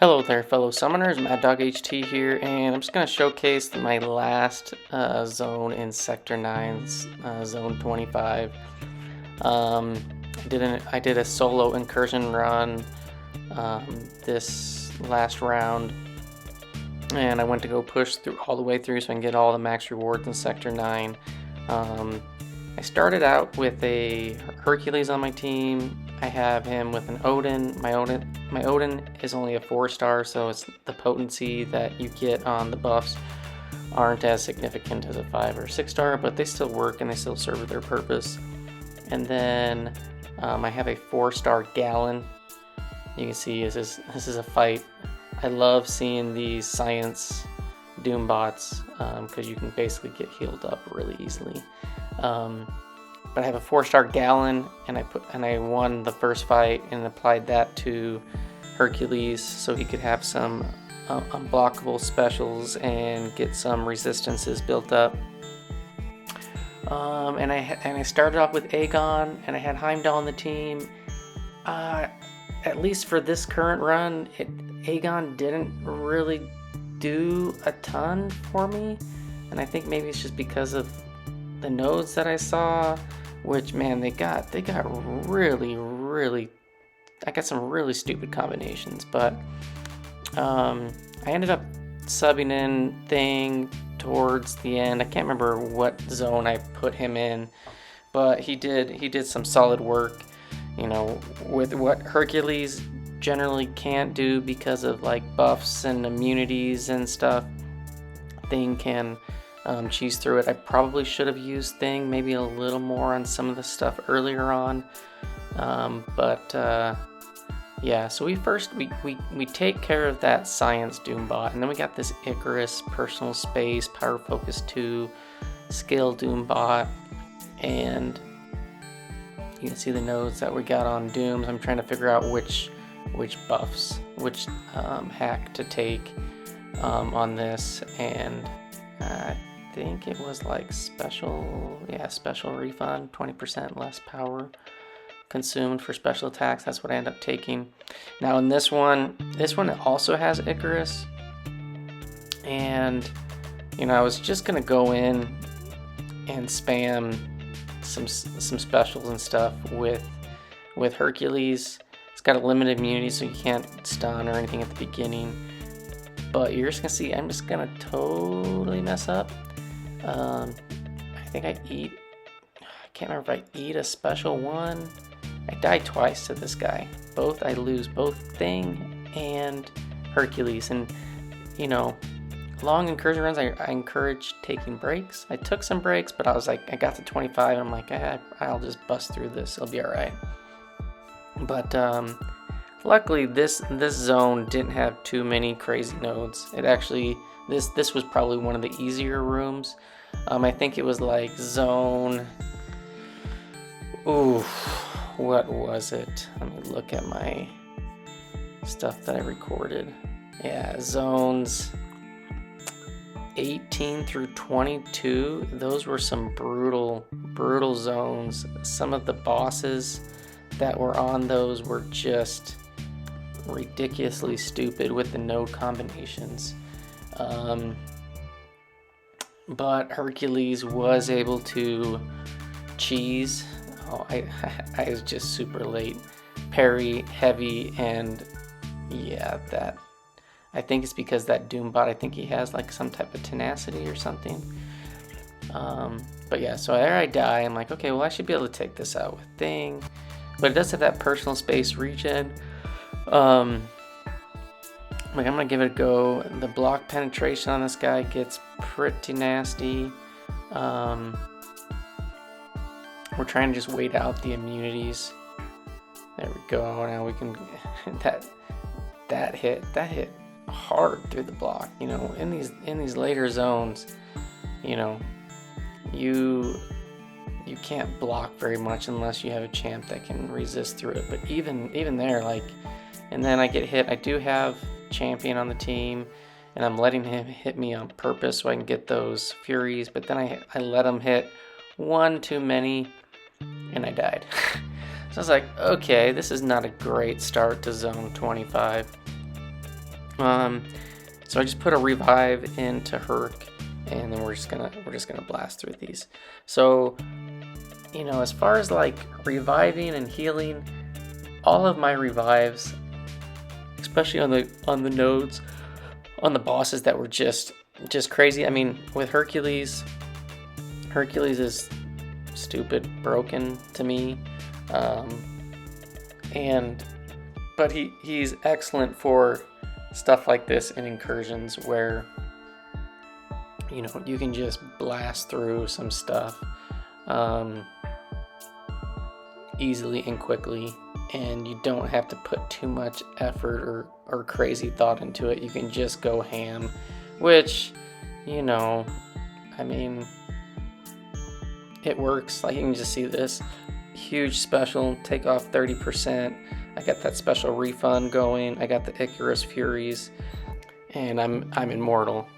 Hello there, fellow summoners. Mad Dog HT here, and I'm just going to showcase my last zone in Sector 9's Zone 25. I did a solo incursion run this last round, and I went to go push through all the way through so I can get all the max rewards in Sector 9. I started out with a Hercules on my team. I have him with an Odin. My Odin is only a 4-star, so it's the potency that you get on the buffs aren't as significant as a 5 or 6-star, but they still work and they still serve their purpose. And then I have a 4-star Gallon. You can see this is a fight. I love seeing these science DoomBots because you can basically get healed up really easily. But I have a 4-star Gallon, and I won the first fight and applied that to Hercules so he could have some unblockable specials and get some resistances built up. And I started off with Aegon, and I had Heimdall on the team. At least for this current run, Aegon didn't really do a ton for me, and I think maybe it's just because of the nodes that I saw, which, man, they got really, I got some really stupid combinations, but I ended up subbing in Thing towards the end. I can't remember what zone I put him in, but he did some solid work, you know, with what Hercules generally can't do because of like buffs and immunities and stuff. Thing can cheese through it. I probably should have used Thing maybe a little more on some of the stuff earlier on, yeah. So we take care of that science DoomBot, and then we got this Icarus personal space power focus 2 skill DoomBot, and you can see the nodes that we got on Dooms. I'm trying to figure out which buffs, which hack to take on this, and I think it was like special refund, 20% less power consumed for special attacks. That's what I end up taking. Now in this one also has Icarus, and you know, I was just gonna go in and spam some specials and stuff with Hercules. It's got a limited immunity, so you can't stun or anything at the beginning. But you're just gonna see I'm just gonna totally mess up. I think I can't remember if I eat a special one. I die twice to this guy. I lose both Thing and Hercules. And you know, long incursion runs, I encourage taking breaks. I took some breaks, but I was like, I got to 25 and I'm like, I'll just bust through this, it'll be alright. But luckily this zone didn't have too many crazy nodes. It actually, this was probably one of the easier rooms. I think it was like zone, what was it? Let me look at my stuff that I recorded. Yeah, zones 18 through 22. Those were some brutal zones. Some of the bosses that were on those were just ridiculously stupid with the node combinations. But Hercules was able to cheese. I was just super late. Parry, heavy, and yeah, that. I think it's because that DoomBot, I think he has like some type of tenacity or something. But yeah, so there I die. I'm like, okay, well I should be able to take this out with Thing. But it does have that personal space regen. Like, I'm gonna give it a go. The block penetration on this guy gets pretty nasty. We're trying to just wait out the immunities. There we go. Now we can that hit hard through the block. You know, in these later zones, you know, you can't block very much unless you have a champ that can resist through it. But even there, like, and then I get hit. I do have champion on the team, and I'm letting him hit me on purpose so I can get those furies, but then I let him hit one too many and I died. So I was like, okay, this is not a great start to zone 25. So I just put a revive into Herc, and then we're just gonna blast through these. So, you know, as far as like reviving and healing, all of my revives, especially on the nodes, on the bosses that were just crazy. I mean, with Hercules is stupid broken to me, but he's excellent for stuff like this in incursions where, you know, you can just blast through some stuff easily and quickly, and you don't have to put too much effort or crazy thought into it. You can just go ham, which, you know, I mean, it works. Like, you can just see this huge special, take off 30%. I got that special refund going. I got the Icarus Furies, and I'm immortal.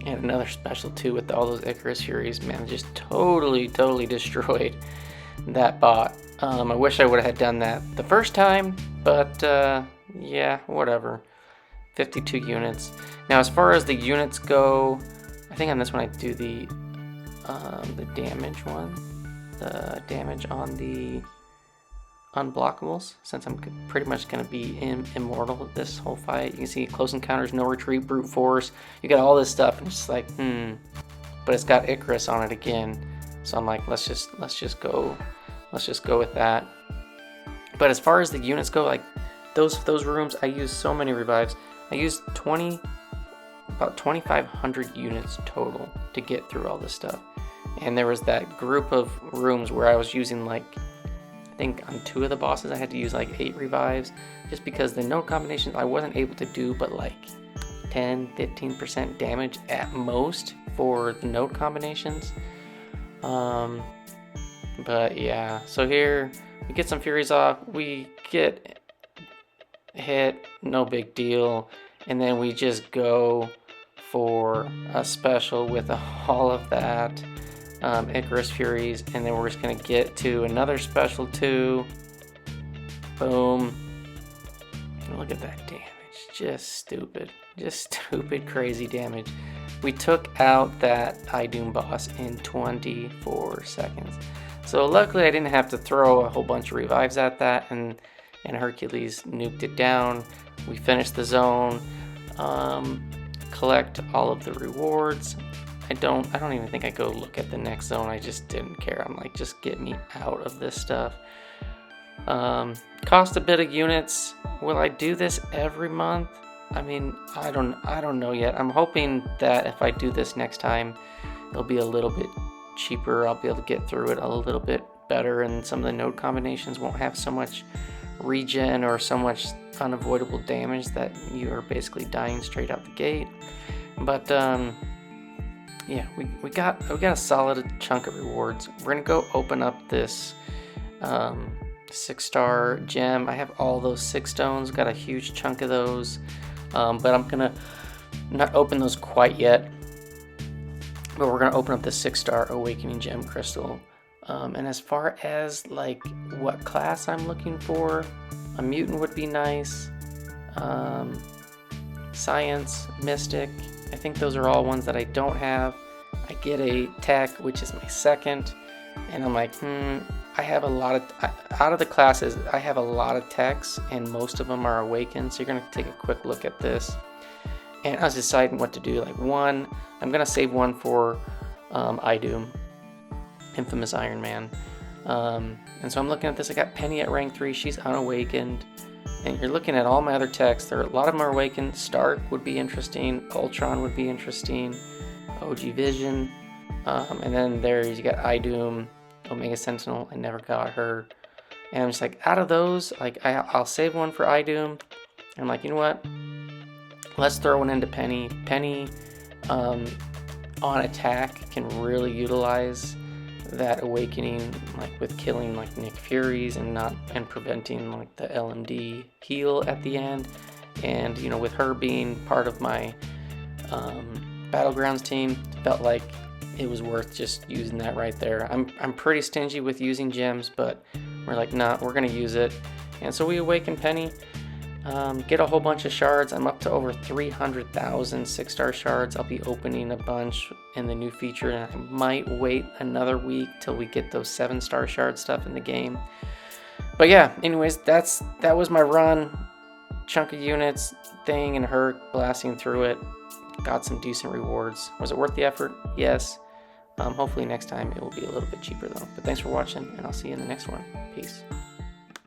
And another special too with all those Icarus Furies. Man, I just totally destroyed that bot. I wish I would have done that the first time, but yeah, whatever. 52 units. Now, as far as the units go, I think on this one I do the damage one, the damage on the unblockables, since I'm pretty much going to be immortal this whole fight. You can see close encounters, no retreat, brute force. You got all this stuff, and it's just like, but it's got Icarus on it again. So I'm like, let's just go with that. But as far as the units go, like those rooms, I use so many revives. I used about 2,500 units total to get through all this stuff. And there was that group of rooms where I was using, like, I think on 2 of the bosses I had to use like 8 revives, just because the node combinations I wasn't able to do but like 10-15% damage at most for the node combinations. But yeah, so here we get some Furies off, we get hit, no big deal, and then we just go for a special with all of that Icarus Furies, and then we're just gonna get to another special too. Boom. Look at that damage. Just stupid crazy damage. We took out that iDoom boss in 24 seconds. So luckily I didn't have to throw a whole bunch of revives at that, and Hercules nuked it down. We finished the zone, collect all of the rewards. I don't even think I go look at the next zone. I just didn't care. I'm like, just get me out of this stuff. Cost a bit of units. Will I do this every month? I mean, I don't know yet. I'm hoping that if I do this next time, it'll be a little bit cheaper. I'll be able to get through it a little bit better, and some of the node combinations won't have so much regen or so much unavoidable damage that you are basically dying straight out the gate. But yeah, we got a solid chunk of rewards. We're gonna go open up this 6-star gem. I have all those 6 stones, got a huge chunk of those, but I'm gonna not open those quite yet. But we're gonna open up the 6-star awakening gem crystal. And as far as like what class I'm looking for, a mutant would be nice. Science, mystic, I think those are all ones that I don't have. I get a tech, which is my second, and I'm like, I have a lot of, out of the classes, I have a lot of techs, and most of them are awakened, so you're going to take a quick look at this. And I was deciding what to do. Like, one, I'm going to save one for iDoom, Infamous Iron Man. And so I'm looking at this. I got Penny at rank 3, she's unawakened. And you're looking at all my other techs, a lot of them are awakened. Stark would be interesting, Ultron would be interesting, OG Vision, and then you got iDoom, Omega Sentinel. I never got her, and I'm just like, out of those, like I'll save one for iDoom. I'm like, you know what? Let's throw one into Penny. Penny, on attack, can really utilize that awakening, like with killing like Nick Furies and preventing like the LMD heal at the end. And you know, with her being part of my Battlegrounds team, felt like it was worth just using that right there. I'm pretty stingy with using gems, but we're like, nah, we're gonna use it. And so we awaken Penny. get a whole bunch of shards. I'm up to over 300,000 6-star shards. I'll be opening a bunch in the new feature, and I might wait another week till we get those 7-star shard stuff in the game. But yeah, anyways, that was my run. Chunk of units thing and Herc blasting through it. Got some decent rewards. Was it worth the effort? Yes. Hopefully next time it will be a little bit cheaper though. But thanks for watching, and I'll see you in the next one. Peace.